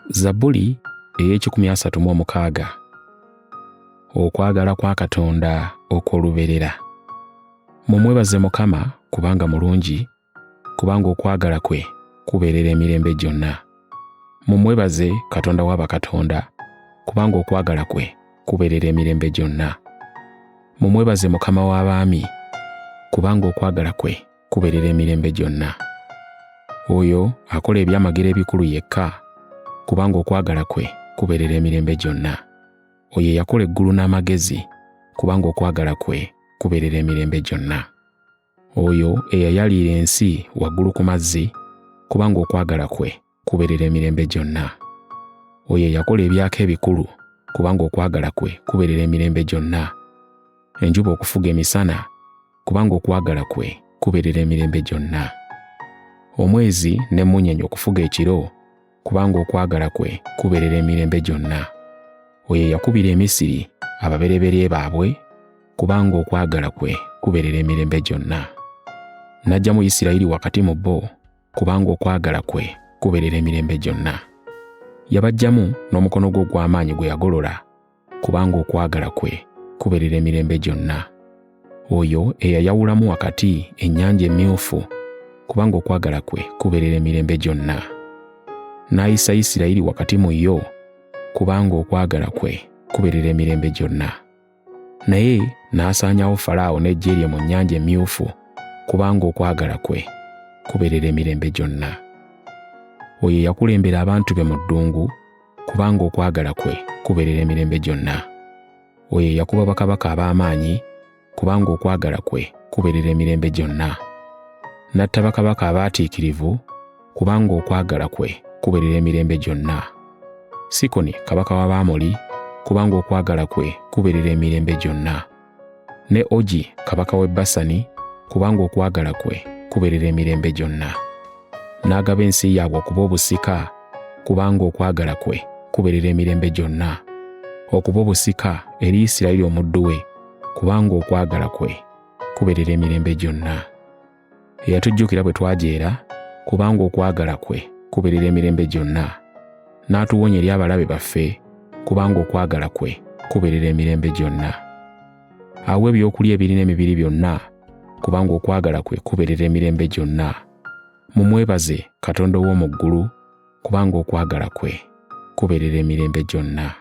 Zabbuli ey'ekikumi 36. Okwagala kwa Katonda okw'olubeerera. Mumwebaze Mukama kubanga mulungi, kubanga okwagala kwe kubeerera emirembe gyonna. Mumwebaze Katonda wa bakatonda, kubanga okwagala kwe kubeerera emirembe gyonna. Mumwebaze Mukama w'abaami, kubanga okwagala kwe kubeerera emirembe gyonna. Oyo akola ebyamagero ebikulu yekka, kubanga okwagala kwe kubeerera emirembe gyonna. Oyo yakola eggulu n'amagezi, kubanga okwagala kwe kubeerera emirembe gyonna. Oyo eyayaliira ensi waggulu ku mazzi, kubanga okwagala kwe kubeerera emirembe gyonna. Oyo yakola ebyaka ebikulu, kubanga okwagala kwe kubeerera emirembe gyonna. Enjuba okufuga emisana, kubanga okwagala kwe kubeerera emirembe gyonna. Omwezi n'emmunyeenye okufuga ekiro, kubanga okwagala kwe kubeerera emirembe gyonna. Oyo yakubira Emisiri ababereberye baabwe, kubanga okwagala kwe kubeerera emirembe gyonna. N'ajja mu Isirayiri wakati mu bo, kubanga okwagala kwe kubeerera emirembe gyonna. Yabaggyamu n'omukono gwe ogw'amaanyi gwe yagolola, kubanga okwagala kwe kubeerera emirembe gyonna. Oyo eyayawulamu wakati ennyanja emmyufu, kubanga okwagala kwe kubeerera emirembe gyonna. N'ayisa Isirayiri wakati mu yo, kubanga okwagala kwe kubeerera emirembe gyonna. Naye n'asaanyawo Falaawo n'eggye lye mu nnyanja emmyufu, kubanga okwagala kwe kubeerera emirembe gyonna. Oyo yakulembera abantu be mu ddungu, kubanga okwagala kwe kubeerera emirembe gyonna. Oyo yakuba bakabaka ab'amaanyi, kubanga okwagala kwe kubeerera emirembe gyonna. N'atta bakabaka abaatiikirivu, kubanga okwagala kwe kubeerera emirembe gyonna. Sikoni kabaka w'Abamoli, kubanga okwagala kwe kubeerera emirembe gyonna. Ne Ogi kabaka w'e Basani, kubanga okwagala kwe kubeerera emirembe gyonna. N'agaba ensi yaabwe okuba obusika, kubanga okwagala kwe kubeerera emirembe gyonna. Okuba obusika eri Isirayiri omuddu we, kubanga okwagala kwe kubeerera emirembe gyonna. Eyatujjukira bwe twajeera, kubanga okwagala kwe kubeerera emirembe gyonna. N'atuwonya eri abalabe baffe, kubanga okwagala kwe kubeerera emirembe gyonna. Awa ebyokulya ebirina emibiri byonna, kubanga okwagala kwe kubeerera emirembe gyonna. Mumwebaze Katonda ow'omu ggulu, kubanga okwagala kwe kubeerera emirembe gyonna.